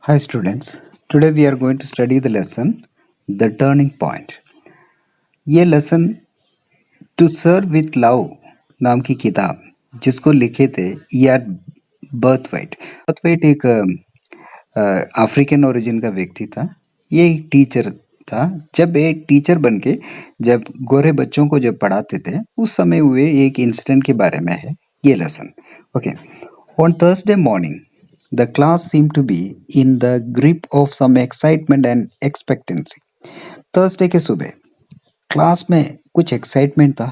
Hi students, today we are going to study the lesson The Turning Point. ये lesson to serve with love नाम की किताब जिसको लिखे थे E.R. बर्थवाइट एक अफ्रीकन ओरिजिन का व्यक्ति था। ये एक टीचर था। जब एक टीचर बन के जब गोरे बच्चों को जब पढ़ाते थे उस समय हुए एक इंसिडेंट के बारे में है ये lesson. Okay, on Thursday morning the class seemed to be in the grip of some excitement and expectancy. Thursday के सुबह क्लास में कुछ एक्साइटमेंट था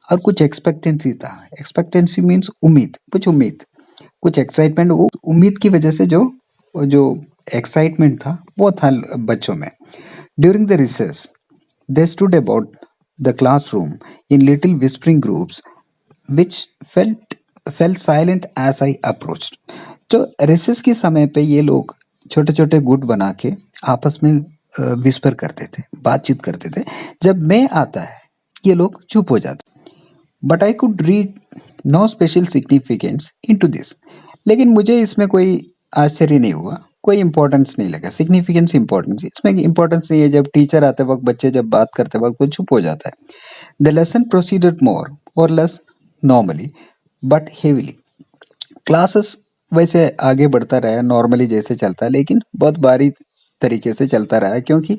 और कुछ एक्सपेक्टेंसी था। एक्सपेक्टेंसी मीन्स उम्मीद, कुछ एक्साइटमेंट, उम्मीद की वजह से जो एक्साइटमेंट था वो था बच्चों में। During the recess they stood about the classroom in little whispering groups which felt silent as I approached. तो रिसेस के समय पे ये लोग छोटे छोटे गुट बना के आपस में विस्पर करते थे, बातचीत करते थे। जब मैं आता है ये लोग चुप हो जाते। But I could read no special significance into this. लेकिन मुझे इसमें कोई आश्चर्य नहीं हुआ, कोई इंपॉर्टेंस नहीं लगा। सिग्निफिकेंस, इंपॉर्टेंस, इसमें इंपॉर्टेंस नहीं है। जब टीचर आते वक्त बच्चे जब बात करते वक्त वो चुप हो जाता है। द लेसन प्रोसीडेड मोर और less normally but heavily. Classes वैसे आगे बढ़ता रहा नॉर्मली जैसे चलता है, लेकिन बहुत बारीक तरीके से चलता रहा है क्योंकि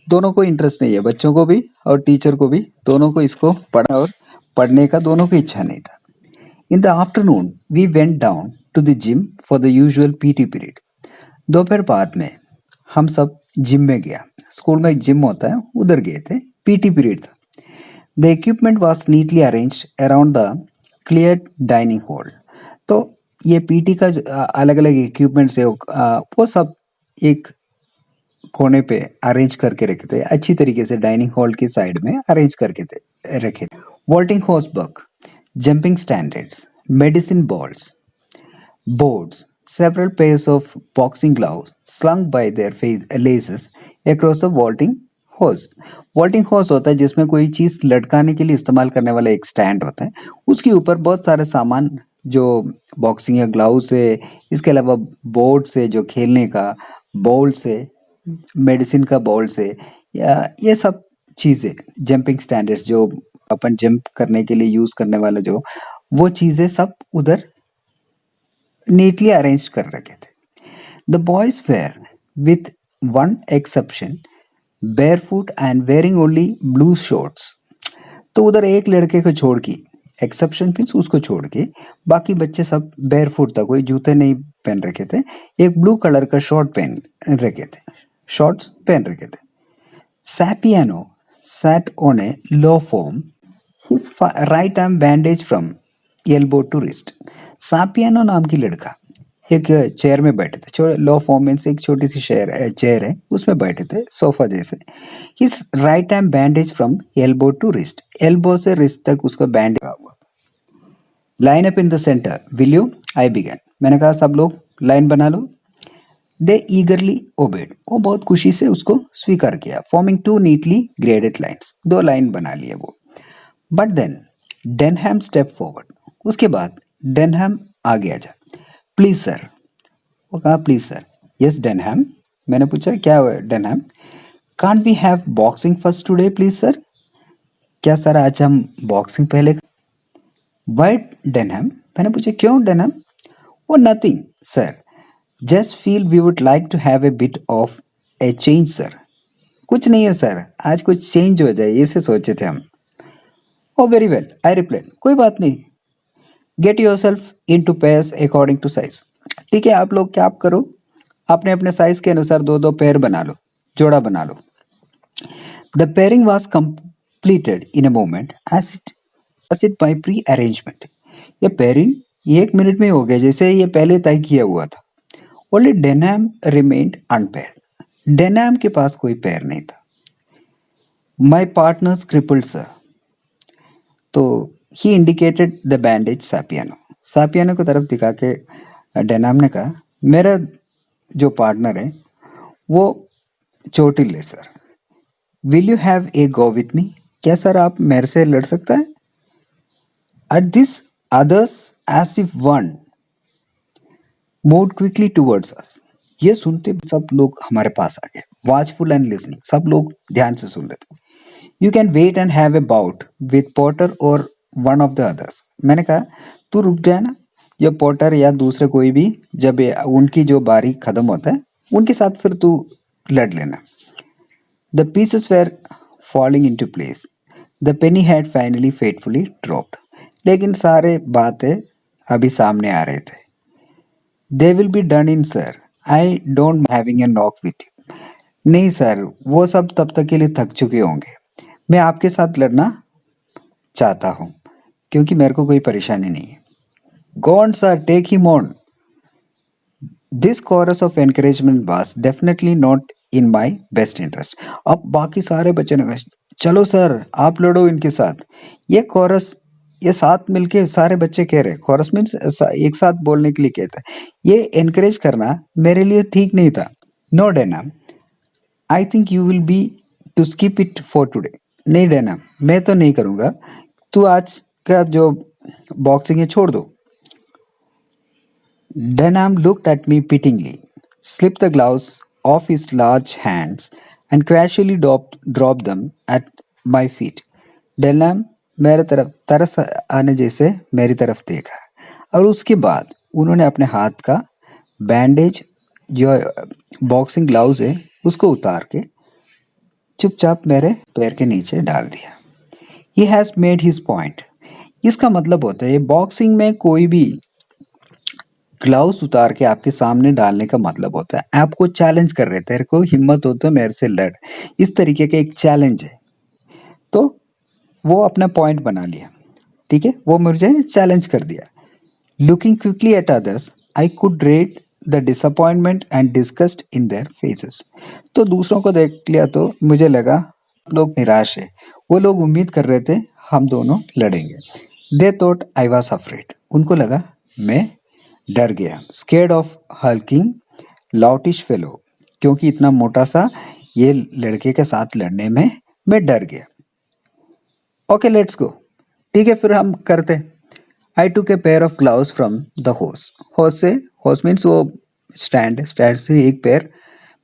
दोनों को इंटरेस्ट नहीं है, बच्चों को भी और टीचर को भी, दोनों को इसको पढ़ा और पढ़ने का दोनों को इच्छा नहीं था। In the afternoon we went down to the gym for the usual PT period. दोपहर बाद में हम सब जिम में गया। स्कूल में एक जिम होता है, उधर गए थे। पीटी पीरियड था। The equipment was neatly arranged around the clear dining hall. तो ये पीटी का अलग अलग इक्विपमेंट्स है, वो सब एक कोने पे अरेंज करके रखे थे, अच्छी तरीके से डाइनिंग हॉल की साइड में अरेंज करके रखे थे। Vaulting horse buck, jumping standards, medicine balls, boards, several pairs of boxing gloves slung by their laces across the vaulting hose. Vaulting horse होता है जिसमें कोई चीज लटकाने के लिए इस्तेमाल करने वाला एक स्टैंड होता है, उसके ऊपर बहुत सारे सामान जो बॉक्सिंग या ग्लव्स है, इसके अलावा बोर्ड से जो खेलने का बॉल से, मेडिसिन का बॉल से, या ये सब चीज़ें, जंपिंग स्टैंडर्ड्स जो अपन जंप करने के लिए यूज़ करने वाला जो वो चीज़ें सब उधर नीटली अरेंज कर रखे थे। The boys were with one exception barefoot and wearing only blue shorts. तो उधर एक लड़के को छोड़ के, एक्सेप्शन मीन्स उसको छोड़ के बाकी बच्चे सब बेयरफुट था, कोई जूते नहीं पहन रखे थे। एक ब्लू कलर का शॉर्ट पहन रखे थे, शॉर्ट्स पहन रखे थे। Sapiano sat on a low form, his right arm bandaged from elbow to wrist. सापियानो नाम की लड़का एक चेयर में बैठे थे। लो फॉर्म मीन्स एक छोटी सी चेयर है, उसमें बैठे थे सोफा जैसे। His right hand bandage from elbow to wrist, elbow से रिस्ट तक उसको बैंडेज हुआ। Line up in the centre will you, I began. मैंने कहा सब लोग लाइन बना लो। दे ईगरली ओबेड, वो बहुत खुशी से उसको स्वीकार किया। Forming two neatly graded lines, दो लाइन बना लिए वो। बट देन डेनहैम स्टेप फॉरवर्ड, उसके बाद डेनहैम आगे आ जा। प्लीज सर, वो कहा प्लीज सर। यस डेनहैम, मैंने पूछा क्या हुआ Denham. Can't we have boxing first today please sir, क्या सर आज हम बॉक्सिंग पहले। वाई डेनहैम, मैंने पूछा क्यों डेनहैम। वो nothing sir, just feel we would like to have a bit of a change sir. कुछ नहीं है सर, आज कुछ चेंज हो जाए इसे सोचे थे हम। Oh very well, I replied, कोई बात नहीं। Get yourself into pairs according to size. ठीक है, आप लोग क्या आप करो, अपने अपने साइज के अनुसार दो दो पेयर बना लो, जोड़ा बना लो। The pairing was completed in a moment as it by prearrangement. ये पेयरिंग 1 मिनट में हो गया जैसे ये पहले तय किया हुआ था। ओनली डेनहैम रिमेन्ड अनपेयर्ड, डेनहैम के पास कोई पेयर नहीं था। माई पार्टनर्स क्रिपल्ड सर, तो ही इंडिकेटेड द बैंडेज सापियानो, सापियानो की तरफ दिखा के डेनहैम ने कहा मेरा जो पार्टनर है वो चोटिल है sir. Will you have a go with me, क्या सर आप मेरे से लड़ सकता है। At this others as if one moved quickly towards us, ये सुनते सब लोग हमारे पास आ गए, वॉचफुल एंड लिसनिंग, सब लोग ध्यान से सुन रहे थे। You can wait and have a bout with Potter or one of the others. मैंने कहा तू रुक जाए ना, ये पॉटर या दूसरे कोई भी, जब उनकी जो बारी खत्म होता है उनके साथ फिर तू लड़ लेना। The pieces were falling into place, the penny had finally fatefully dropped. लेकिन सारे बातें अभी सामने आ रहे थे। They will be done in sir, I don't having a knock with you. नहीं सर, वो सब तब तक के लिए थक चुके होंगे, मैं आपके साथ लड़ना चाहता हूँ क्योंकि मेरे को कोई परेशानी नहीं है। Go on sir, take him on. This chorus of encouragement was definitely not in my best interest. अब बाकी सारे बच्चे ने कहा चलो सर आप लड़ो इनके साथ। ये कोरस, ये साथ मिलके सारे बच्चे कह रहे, कोरस मीन्स एक साथ बोलने के लिए कहता है। ये एनकरेज करना मेरे लिए ठीक नहीं था। No Denham, I think you will be to skip it for today. नहीं डेना, मैं तो नहीं करूँगा, तू आज का जो बॉक्सिंग है छोड़ दो। Denham looked at me pityingly, slipped the gloves off his large hands, and casually dropped them at my feet. Denham मेरे तरफ तरस आने जैसे मेरी तरफ देखा और उसके बाद उन्होंने अपने हाथ का बैंडेज जो बॉक्सिंग ग्लव्स है उसको उतार के चुपचाप मेरे पैर के नीचे डाल दिया। He has made his point. इसका मतलब होता है बॉक्सिंग में कोई भी ग्लव्स उतार के आपके सामने डालने का मतलब होता है आपको चैलेंज कर रहे थे, तेरे को हिम्मत हो तो मेरे से लड़, इस तरीके का एक चैलेंज है। तो वो अपना पॉइंट बना लिया, ठीक है, वो मुझे चैलेंज कर दिया। Looking quickly at others I could read the disappointment and disgust in their faces. तो दूसरों को देख लिया तो मुझे लगा लोग निराश है, वो लोग उम्मीद कर रहे थे हम दोनों लड़ेंगे। They thought I was afraid, उनको लगा मैं डर गया। स्केर्ड ऑफ हल्किंग लॉटिश फेलो, क्योंकि इतना मोटा सा ये लड़के के साथ लड़ने में मैं डर गया। ओके लेट्स गो, ठीक है फिर हम करते। I took a pair of gloves from the hose. Hose से, होस मीन्स वो स्टैंड, स्टैंड से एक पेयर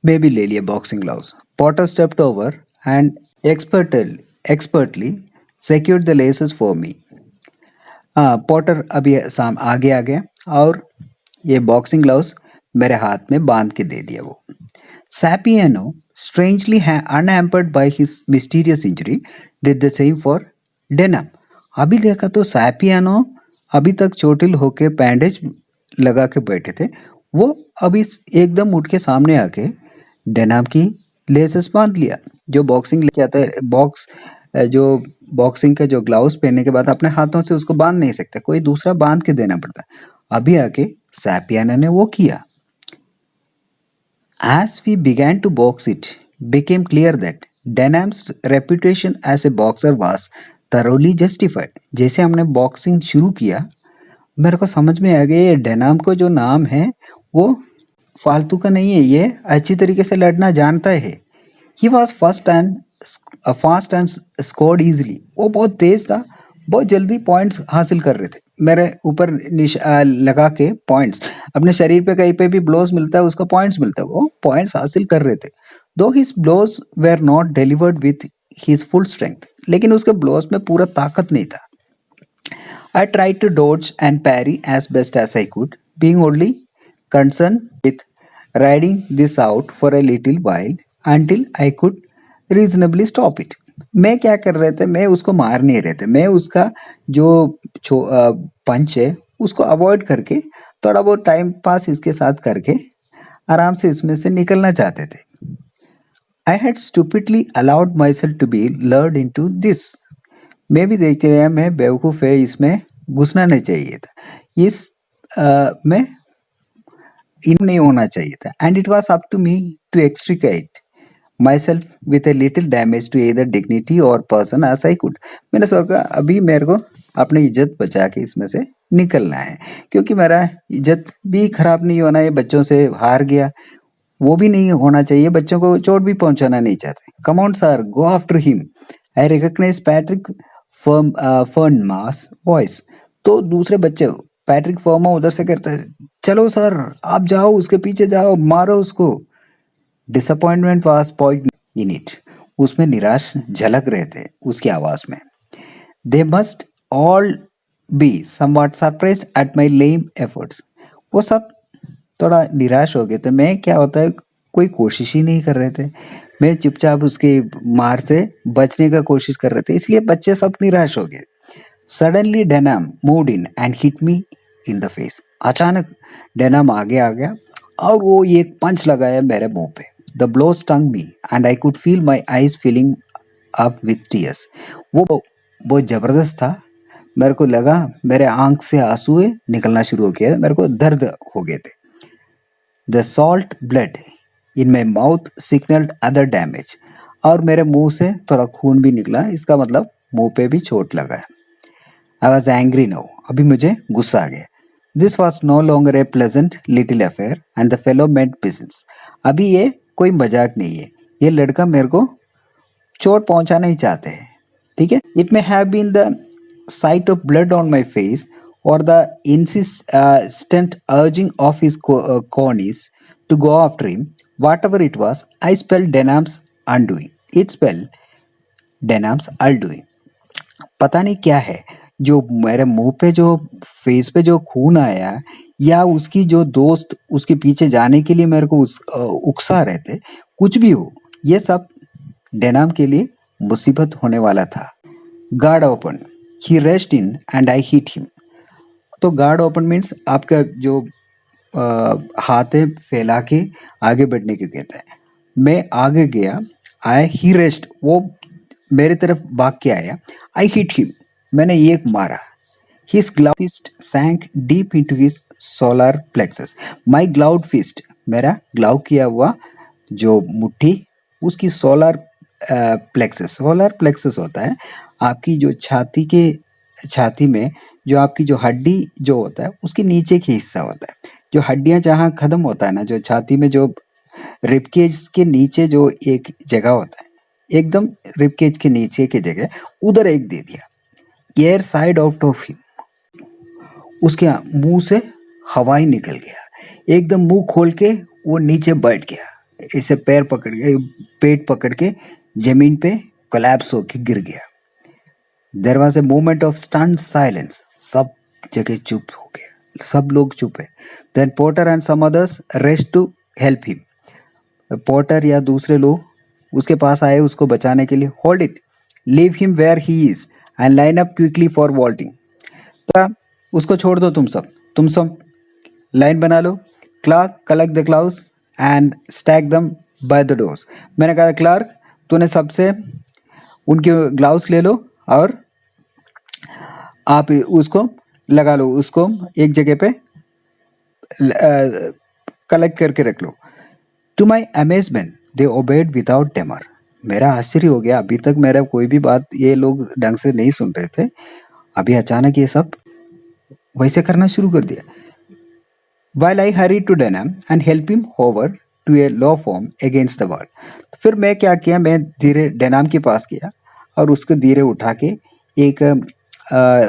मैं भी ले लिया boxing gloves. Potter stepped over and expertly secured the laces for me. Potter अभी आगे आ गया और ये बॉक्सिंग ग्लव्स मेरे हाथ में बांध के दे दिया वो। सैपियानो strangely unhampered by his mysterious injury did the same for Denham. अभी देखा तो सैपियानो अभी तक चोटिल होके बैंडेज लगा के बैठे थे, वो अभी एकदम उठ के सामने आके डेनहम की लेसेस बांध लिया। जो बॉक्सिंग लेके आता है, जो बॉक्सिंग के जो ग्लव्स पहनने के बाद अपने हाथों से उसको बांध नहीं सकते, कोई दूसरा बांध के देना पड़ता। अभी आके सैपियानो ने वो किया। As we began to box, it became clear that Denham's reputation as a boxer was thoroughly justified. जैसे हमने बॉक्सिंग शुरू किया, मेरे को समझ में आ गया ये डेनहम को जो नाम है वो फालतू का नहीं है, ये अच्छी तरीके से लड़ना जानता है। He was fast and scored easily. वो बहुत तेज था, बहुत जल्दी पॉइंट्स हासिल कर रहे थे। मेरे ऊपर लगा के पॉइंट्स, अपने शरीर पे कहीं पे भी ब्लोज मिलता है उसको पॉइंट्स मिलता है, वो पॉइंट्स हासिल कर रहे थे। Though his blows were not delivered with his full strength, लेकिन उसके ब्लोज में पूरा ताकत नहीं था। I tried to dodge and parry as best as I could, being only concern with riding this out for a little while until I could reasonably stop it. मैं क्या कर रहे थे, मैं उसको मार नहीं रहे थे, मैं उसका जो पंच है उसको अवॉइड करके थोड़ा बहुत टाइम पास इसके साथ करके आराम से इसमें से निकलना चाहते थे। I had stupidly allowed myself to be lured into this. मैं भी देखते रहा, मैं बेवकूफ़ है, इसमें घुसना नहीं चाहिए था, इस में इन नहीं होना चाहिए था। And it was up to me to extricate myself with a little damage to either dignity or person as I could. मैंने सोचा अभी मेरे को अपनी इज्जत बचा के इसमें से निकलना है, क्योंकि मेरा इज्जत भी खराब नहीं होना है, बच्चों से हार गया वो भी नहीं होना चाहिए, बच्चों को चोट भी पहुंचाना नहीं चाहते। Come on sir, go after him. I recognize Patrick Fermas voice. तो दूसरे बच्चे पैट्रिक फर्मा उधर से कहते हैं चलो सर, आप जाओ उसके पीछे जाओ, मारो उसको। Disappointment was point in it. उसमें निराश झलक रहे थे उसकी आवाज में। They must all be somewhat surprised at my lame efforts. वो सब थोड़ा निराश हो गए थे। मैं क्या होता है, कोई कोशिश ही नहीं कर रहे थे। मैं चुपचाप उसके मार से बचने का कोशिश कर रहे थे, इसलिए बच्चे सब निराश हो गए। Suddenly Denham moved in and hit me in the face. अचानक डेनाम आगे आ गया और वो एक पंच लगाया मेरे मुंह पे। The blow stung me and I could feel my eyes filling up with tears. वो बहुत जबरदस्त था। मेरे को लगा मेरे आंख से आंसू निकलना शुरू हो गया, मेरे को दर्द हो गए थे। The salt blood in my mouth signalled other damage. और मेरे मुंह से थोड़ा खून भी निकला, इसका मतलब मुंह पे भी चोट लगा है। I was angry now. अभी मुझे गुस्सा आ गया। This was no longer a pleasant little affair and the fellow made business. अभी ये कोई मजाक नहीं है, ये लड़का मेरे को चोट पहुंचाना ही चाहते हैं। ठीक है, it may have been the sight of blood on my face or the insistent urging of his cronies to go after him. Whatever it was, I spelled Denham's undoing. It spelled Denham's undoing. पता नहीं क्या है जो मेरे मुंह पे, जो face पे जो खून आया, या उसकी जो दोस्त उसके पीछे जाने के लिए मेरे को उकसा रहे थे, कुछ भी हो, ये सब डेनाम के लिए मुसीबत होने वाला था। Guard open, he rest in and I hit him. तो गार्ड ओपन मीन्स आपका जो हाथ है फैला के आगे बढ़ने को कहता है। मैं आगे गया, आई ही रेस्ट, वो मेरे तरफ भाग के आया। आई हिट हिम, मैंने एक मारा। His gloved fist sank deep into his solar plexus. My gloved fist, मेरा ग्लाउ किया हुआ जो मुट्ठी, उसकी सोलर प्लेक्सस होता है आपकी जो छाती में जो आपकी जो हड्डी जो होता है उसके नीचे की हिस्सा होता है। जो हड्डियां जहाँ खत्म होता है ना, जो छाती में जो रिबकेज के नीचे जो एक जगह होता है, एकदम रिबकेज के नीचे की जगह, उधर एक दे दिया। Air side out of him, उसके मुंह से हवा ही निकल गया। एकदम मुंह खोल के वो नीचे बैठ गया, ऐसे पैर पकड़ के, पेट पकड़ के जमीन पे कोलैप्स होके गिर गया। There was a moment of stunned silence. सब जगह चुप हो गया, सब लोग चुप है। Then Porter and some others rest to help him. Porter या दूसरे लोग उसके पास आए उसको बचाने के लिए। Hold it, leave him where he is and line up quickly for vaulting. तो उसको छोड़ दो, तुम सब लाइन बना लो। Clark, collect the gloves and stack them by the doors. मैंने कहा क्लार्क, तूने सबसे उनके ग्लाउस ले लो और आप उसको लगा लो, उसको एक जगह पे कलेक्ट करके रख लो। To my amazement they obeyed without demur. मेरा आश्चर्य हो गया, अभी तक मेरा कोई भी बात ये लोग ढंग से नहीं सुन रहे थे, अभी अचानक ये सब वैसे करना शुरू कर दिया। While I hurried to Denham and help him hover to a low form against the wall. तो फिर मैं क्या किया, मैं धीरे डेनाम के पास गया और उसको धीरे उठा के एक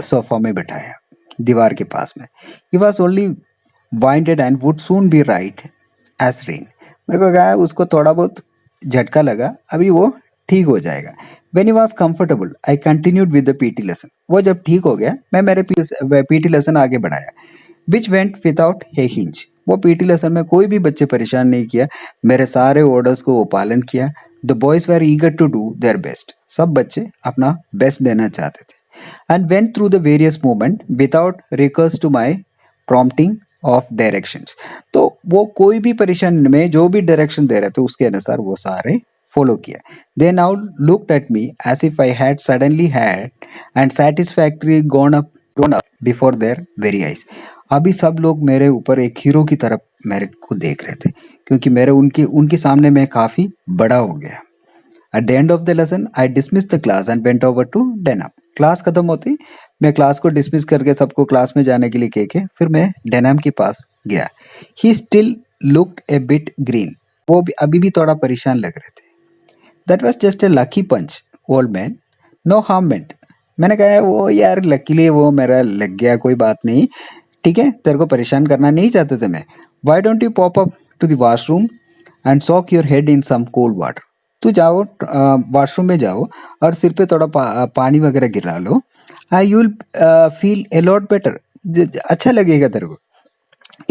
सोफा में बैठाया दीवार के पास में। He was only winded and would soon be right as rain. मेरे को कहा उसको थोड़ा बहुत झटका लगा, अभी वो ठीक हो जाएगा। When he was comfortable, I continued with the PT lesson. वो जब ठीक हो गया, मैं मेरे PT lesson आगे बढ़ाया। Which went without a hinge. वो PT lesson में कोई भी बच्चे परेशान नहीं किया, मेरे सारे orders को वो पालन किया। The boys were eager to do their best. सब बच्चे अपना बेस्ट देना चाहते थे। And went through the various movement without recurse to my prompting of directions. तो वो कोई भी परेशान में जो भी डायरेक्शन दे रहे थे उसके अनुसार वो सारे फॉलो किया। They now looked at me as if I had suddenly had and satisfactorily grown up before their very eyes. अभी सब लोग मेरे ऊपर एक हीरो की तरफ मेरे को देख रहे थे, क्योंकि मेरे उनके सामने मैं काफी बड़ा हो गया। At the end of the lesson, I dismissed the class and went over to Denham. Class खत्म होती मैं क्लास को डिसमिस करके सबको क्लास में जाने के लिए कह के फिर मैं डेनहम के पास गया। He still looked a bit green. वो भी अभी भी थोड़ा परेशान लग रहे थे। That was just a lucky punch, old man. No harm meant. मैंने कहा वो यार लकीली वो मेरा लग गया, कोई बात नहीं, ठीक है, तेरे को परेशान करना नहीं चाहते थे मैं। Why don't you pop up to the washroom and soak your head in some cold water. तू जाओ वॉशरूम में जाओ और सिर पे थोड़ा पानी वगैरह गिरा लो, you will feel a lot better, अच्छा लगेगा तेरे को।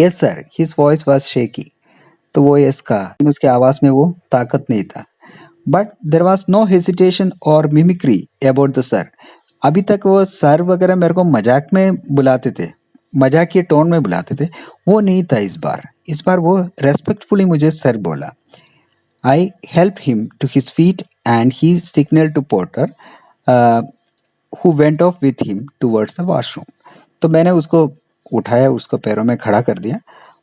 Yes sir, his voice was shaky. तो वो यस कहा, लेकिन उसकी आवाज में वो ताकत नहीं था। But there was no hesitation or mimicry about the sir. अभी तक वो सर वगैरह मेरे को मजाक में बुलाते थे, मजाक के टोन में बुलाते थे, वो नहीं था इस बार। इस बार वो रेस्पेक्टफुली मुझे सर बोला। I help him to his feet and he signal to Porter who went off with him towards the washroom. तो मैंने उसको उठाया, उसको पैरों में खड़ा कर दिया,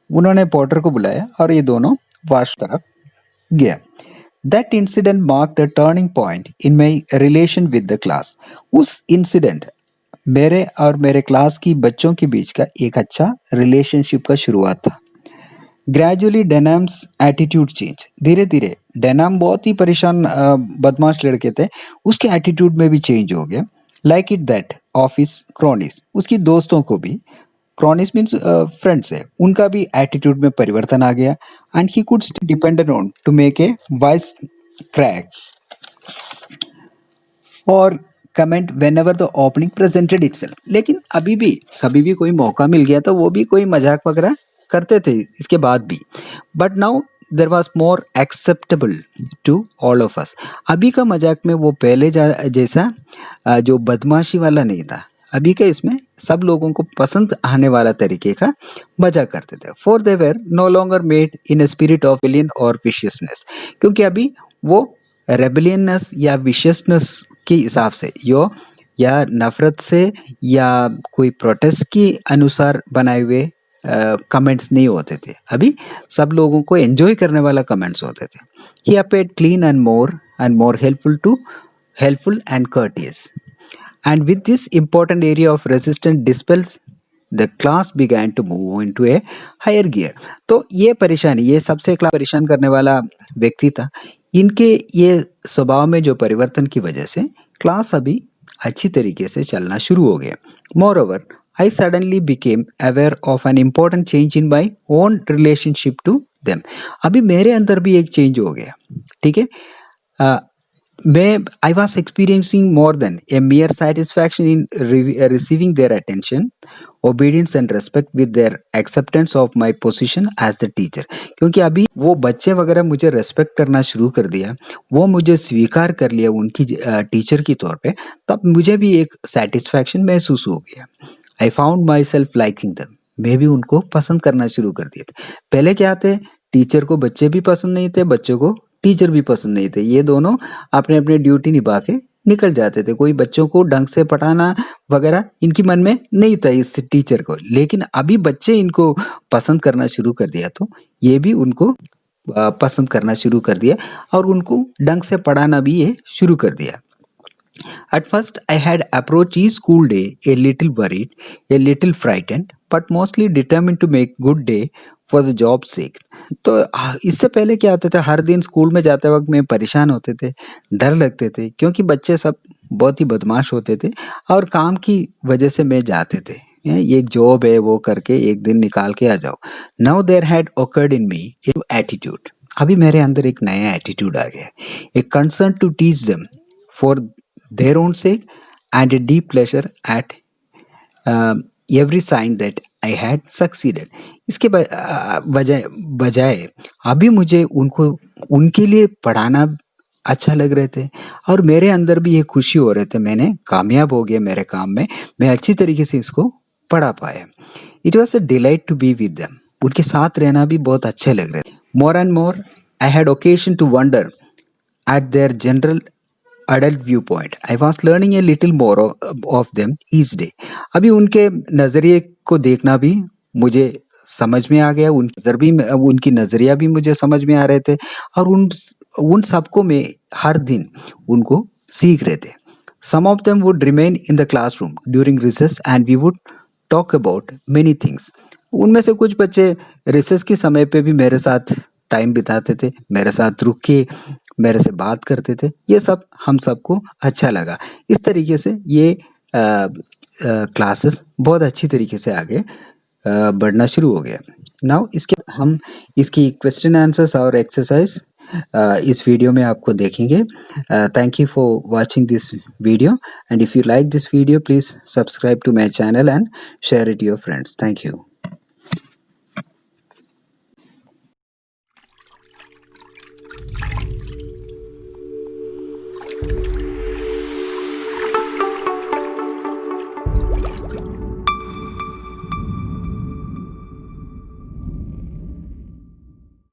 उन्होंने पोर्टर को बुलाया और ये दोनों वॉश तरफ गया। That incident marked a turning point in my relation with the class. उस इंसिडेंट मेरे और मेरे क्लास की बच्चों के बीच का एक अच्छा रिलेशनशिप का शुरुआत था। Gradually Denham's attitude change. धीरे धीरे डेनाम बहुत ही परेशान बदमाश लड़के थे, उसके एटीट्यूड में भी चेंज हो गया। लाइक इट दैट ऑफिस क्रोनिस, उसकी दोस्तों को भी, क्रोनिस मीन्स फ्रेंड्स है, उनका भी एटीट्यूड में परिवर्तन आ गया। And he could dependent on to make a voice crack और comment whenever the opening presented itself. लेकिन अभी भी कभी भी कोई मौका मिल गया तो वो भी कोई मजाक वगैरह करते थे इसके बाद भी। But now there was more acceptable to all of us. अभी का मजाक में वो पहले जैसा जो बदमाशी वाला नहीं था। अभी के इसमें सब लोगों को पसंद आने वाला तरीके का मजाक करते थे। For they were no longer made in a spirit of villain और विशियसनेस, क्योंकि अभी वो रेबलियननेस या विशियसनेस के हिसाब से या नफरत से या कोई प्रोटेस्ट के अनुसार बनाए हुए कमेंट्स नहीं होते थे। अभी सब लोगों को एंजॉय करने वाला कमेंट्स होते थे। He appeared clean and more helpful and courteous. And with this important area of resistance dispels, the class began to move into a higher gear. तो ये परेशानी, ये सबसे क्लास परेशान करने वाला व्यक्ति था। इनके ये स्वभाव में जो परिवर्तन की वजह से क्लास अभी अच्छी तरीके से चलना शुरू हो गया। Moreover, I suddenly became aware of an important change in my own relationship to them. अभी मेरे अंदर भी एक चेंज हो गया, ठीक है। I was experiencing more than a mere satisfaction in receiving their attention, obedience and respect with their acceptance of my position as the teacher. क्योंकि अभी वो बच्चे वगैरह मुझे रेस्पेक्ट करना शुरू कर दिया, वो मुझे स्वीकार कर लिया उनकी टीचर की तौर पे, तब मुझे भी एक सेटिस्फैक्शन महसूस हो गया। I found myself liking them. मैं भी उनको पसंद करना शुरू कर दिया था। पहले क्या थे, टीचर को बच्चे भी पसंद नहीं थे, बच्चों को टीचर भी पसंद नहीं थे। ये दोनों अपने अपने ड्यूटी निभा के निकल जाते थे। कोई बच्चों को ढंग से पढ़ाना वगैरह इनकी मन में नहीं था इस टीचर को। लेकिन अभी बच्चे इनको पसंद करना शुरू कर दिया, तो ये भी उनको पसंद करना शुरू कर दिया और उनको ढंग से पढ़ाना भी ये शुरू कर दिया। At first, I had approached each school day a little worried, a little frightened, but mostly determined to make good day for the job's sake. तो इससे पहले क्या होता था, हर दिन स्कूल में जाते वक्त मैं परेशान होते थे, डर लगते थे, क्योंकि बच्चे सब बहुत ही बदमाश होते थे और काम की वजह से मैं जाते थे। एक जॉब है वो करके एक दिन निकाल के आ जाओ। Now there had occurred in me a new attitude. अभी मेरे अंदर एक नया एटीट्यूड आ गया, एक concern to teach them for their own sake and a deep pleasure at every sign that I had succeeded. इसके बजाय अभी मुझे उनको उनके लिए पढ़ाना अच्छा लग रहे थे और मेरे अंदर भी ये खुशी हो रहे थे, मैंने कामयाब हो गया मेरे काम में, मैं अच्छी तरीके से इसको पढ़ा पाया। It was a delight to be with them. उनके साथ रहना भी बहुत अच्छे लग रहे थे। More and more I had occasion to wonder at their general adult viewpoint. I was learning a little more of them each day. अभी उनके नज़रिए को देखना भी मुझे समझ में आ गया, उनकी नज़रिया भी मुझे समझ में आ रहे थे और उन सबको मैं हर दिन उनको सीख रहे थे। Some of them would remain in the classroom during recess and we would talk about many things. उनमें से कुछ बच्चे रिसेस के समय पे भी मेरे साथ टाइम बिताते थे, मेरे साथ रुक के मेरे से बात करते थे। ये सब हम सबको अच्छा लगा। इस तरीके से ये क्लासेस बहुत अच्छी तरीके से आगे बढ़ना शुरू हो गया। नाउ इसके हम इसकी क्वेश्चन आंसर्स और एक्सरसाइज इस वीडियो में आपको देखेंगे। Thank you for watching this video, and if you like this video please subscribe to my channel and share it your friends. Thank you.